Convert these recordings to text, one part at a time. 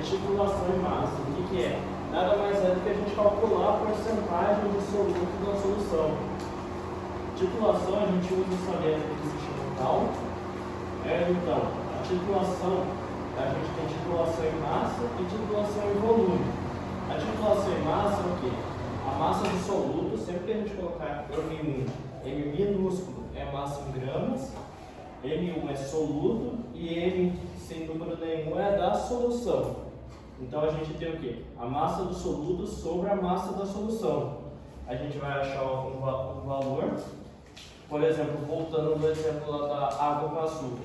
titulação em massa. O que é? Nada mais é do que a gente calcular a porcentagem de soluto da solução. Titulação a gente usa essa métrica que se chama tal. Então, a titulação, a gente tem titulação em massa e titulação em volume. A titulação em massa é o quê? A massa do soluto, sempre que a gente colocar M1, M minúsculo é massa em gramas, M1 é soluto e M sem número nenhum é da solução. Então a gente tem o quê? A massa do soluto sobre a massa da solução. A gente vai achar um valor, por exemplo, voltando no exemplo lá da água com açúcar.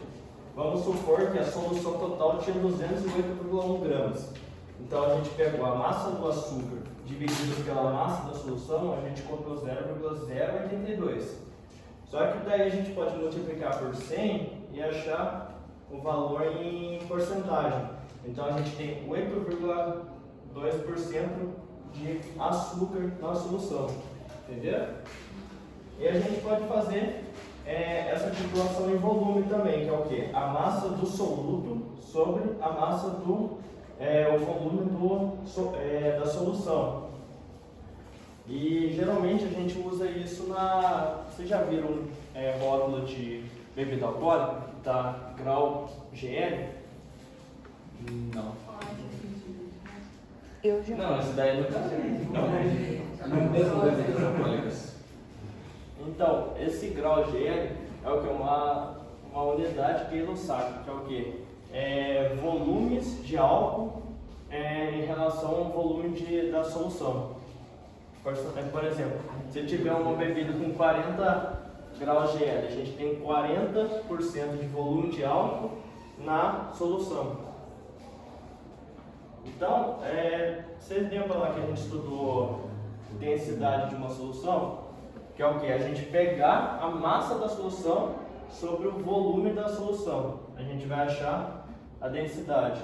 Vamos supor que a solução total tinha 208,1 gramas. Então a gente pegou a massa do açúcar dividido pela massa da solução, a gente encontrou 0,082. Só que daí a gente pode multiplicar por 100 e achar o valor em porcentagem. Então a gente tem 8,2% de açúcar na solução. Entendeu? E a gente pode fazer essa titulação em volume também, que é o quê? A massa do soluto sobre a massa do o volume da solução. E geralmente a gente usa isso Vocês já viram rótulo de bebida alcoólica? Da grau GL? Não. Eu já. Não, esse daí é do casamento. Não mesmo bebidas alcoólicas. Então, esse grau GL é o que? Uma unidade quilo-saco, que é o quê? Volumes de álcool em relação ao volume da solução. Por exemplo, se tiver uma bebida com 40 graus GL, a gente tem 40% de volume de álcool na solução. Então, vocês lembram lá que a gente estudou densidade de uma solução? Que é o que? A gente pegar a massa da solução sobre o volume da solução. A gente vai achar a densidade,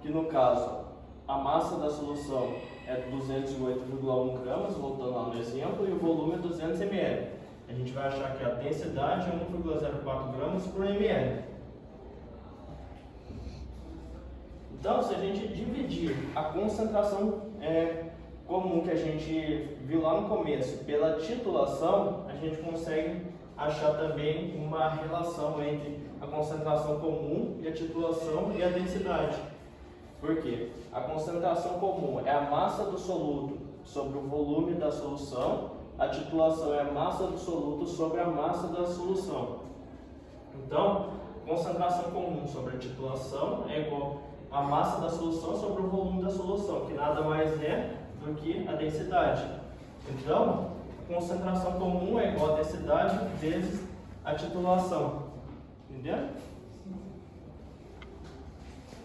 que no caso, a massa da solução é 208,1 gramas, voltando lá no exemplo, e o volume é 200 ml. A gente vai achar que a densidade é 1,04 gramas por ml. Então, se a gente dividir a concentração comum que a gente viu lá no começo pela titulação, a gente consegue achar também uma relação entre a concentração comum e a titulação e a densidade. Por quê? A concentração comum é a massa do soluto sobre o volume da solução, a titulação é a massa do soluto sobre a massa da solução. Então, concentração comum sobre a titulação é igual a massa da solução sobre o volume da solução, que nada mais é do que a densidade. Então, concentração comum é igual a densidade vezes a titulação. Entendeu?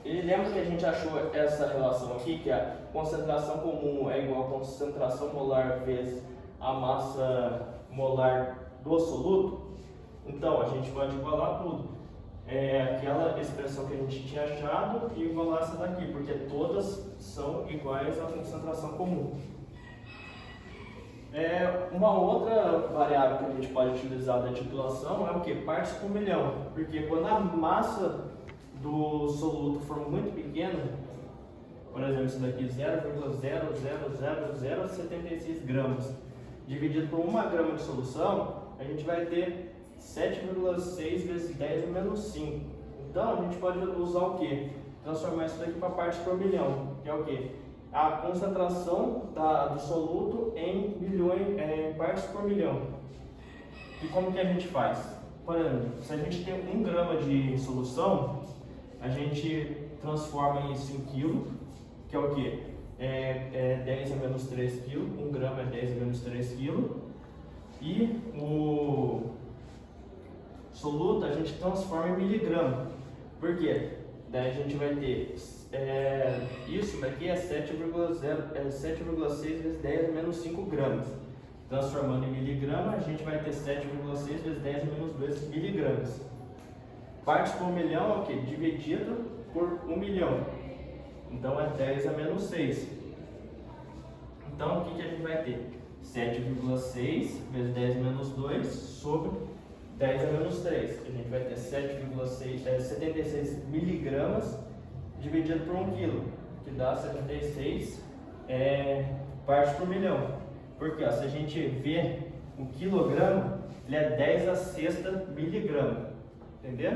E lembra que a gente achou essa relação aqui, que a concentração comum é igual a concentração molar vezes a massa molar do soluto? Então, a gente pode igualar tudo. Aquela expressão que a gente tinha achado e igualar essa daqui, porque todas são iguais à concentração comum. Uma outra variável que a gente pode utilizar da titulação é o que? Partes por milhão, porque quando a massa do soluto for muito pequena, por exemplo, isso daqui 0,00076 gramas, dividido por 1 grama de solução, a gente vai ter 7,6 vezes 10 menos 5. Então a gente pode usar o que? Transformar isso daqui para partes por milhão, que é o que? A concentração do soluto em partes por milhão. E como que a gente faz? Por exemplo, se a gente tem 1 grama de solução, a gente transforma isso em quilo, que é o que? 10 a menos 3 kg, 1 grama é 10 a menos 3 kg. E o soluto a gente transforma em miligrama. Por quê? Daí a gente vai ter isso daqui é 7,6 vezes 10 a menos 5 gramas. Transformando em miligrama, a gente vai ter 7,6 vezes 10 a menos 2 miligramas. Partes por milhão é o que? Dividido por 1 milhão. Então é 10 a menos 6. Então o que a gente vai ter? 7,6 vezes 10 menos 2 sobre 10 a menos 3. A gente vai ter 76 miligramas dividido por 1 quilo. que dá 76 partes por milhão. Porque ó, se a gente vê o quilograma, ele é 10 a sexta miligrama. Entendeu?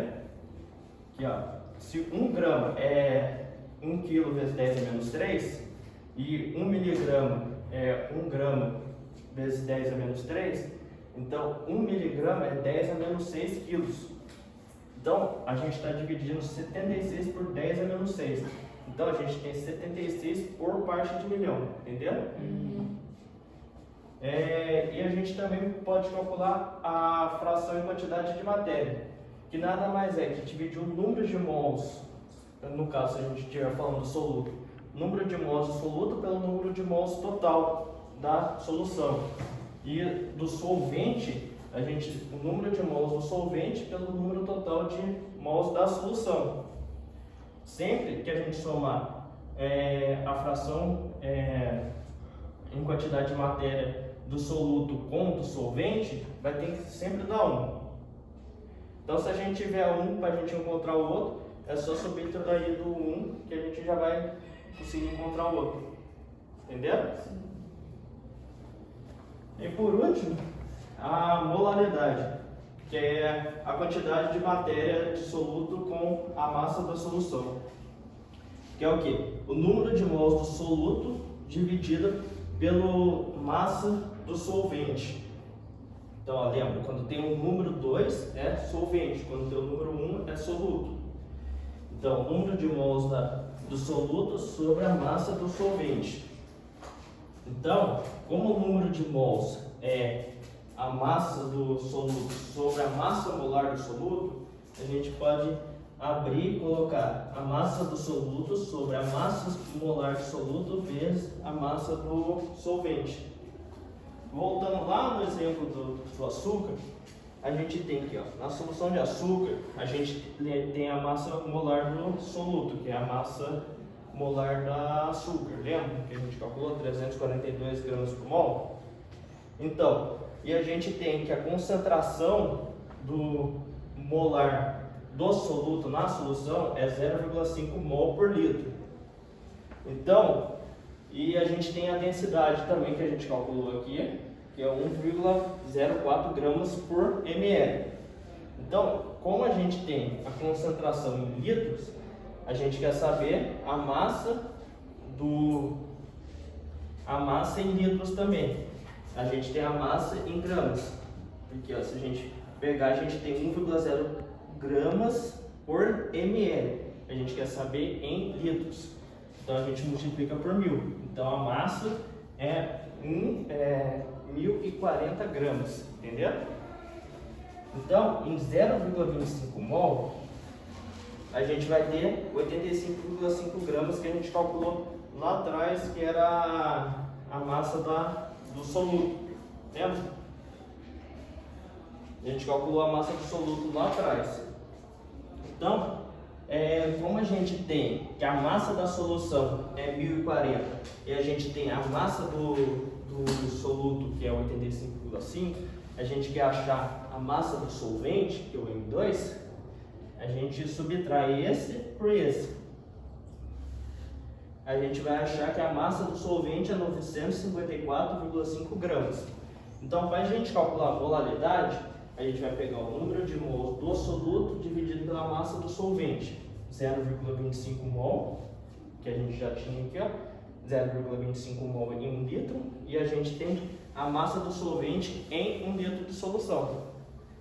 Aqui, ó, se 1 grama é 1 quilo vezes 10 a menos 3, e 1 miligrama é 1 grama vezes 10 a menos 3, então 1 miligrama é 10 a menos 6 quilos. Então, a gente está dividindo 76 por 10 a menos 6. Então, a gente tem 76 por parte de milhão, entendeu? E a gente também pode calcular a fração em quantidade de matéria, que nada mais é que dividir o número de mols, no caso, se a gente estiver falando do soluto, número de mols do soluto pelo número de mols total da solução. E do solvente, o número de mols do solvente pelo número total de mols da solução. Sempre que a gente somar a fração em quantidade de matéria do soluto com do solvente, vai ter que sempre dar 1. Então, se a gente tiver 1 para a gente encontrar o outro, é só subtrair daí do 1 que a gente já vai conseguir encontrar o outro. Entendeu? Sim. E por último, a molaridade, que é a quantidade de matéria de soluto com a massa da solução. Que é o quê? O número de mols do soluto dividido pela massa do solvente. Então, ó, lembra, quando tem o número 2 é solvente, quando tem o número 1 é soluto. Então, o número de mols do soluto sobre a massa do solvente. Então, como o número de mols é a massa do soluto sobre a massa molar do soluto, a gente pode abrir e colocar a massa do soluto sobre a massa molar do soluto vezes a massa do solvente. Voltando lá no exemplo do açúcar, a gente tem aqui, ó, na solução de açúcar, a gente tem a massa molar do soluto, que é a massa molar da açúcar, lembra? Que a gente calculou 342 gramas por mol? Então, e a gente tem que a concentração do molar do soluto na solução é 0,5 mol por litro. Então, e a gente tem a densidade também que a gente calculou aqui, que é 1,04 gramas por ml. Então, como a gente tem a concentração em litros, a gente quer saber a massa em litros também. A gente tem a massa em gramas. Porque ó, se a gente pegar, a gente tem 1,0 gramas por ml. A gente quer saber em litros. Então a gente multiplica por 1000. Então a massa é 1040 gramas. Entendeu? Então, em 0,25 mol, a gente vai ter 85,5 gramas que a gente calculou lá atrás, que era a massa do soluto. Lembra? A gente calculou a massa do soluto lá atrás. Então, como a gente tem que a massa da solução é 1040 e a gente tem a massa do soluto, que é 85,5, a gente quer achar a massa do solvente, que é o M2, a gente subtrai esse por esse. A gente vai achar que a massa do solvente é 954,5 gramas. Então, para a gente calcular a molaridade, a gente vai pegar o número de mols do soluto dividido pela massa do solvente, 0,25 mol, que a gente já tinha aqui, ó, 0,25 mol em 1 litro, e a gente tem a massa do solvente em 1 litro de solução.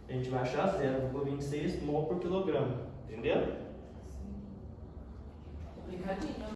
A gente vai achar 0,26 mol por quilograma, entendeu? Complicadinho.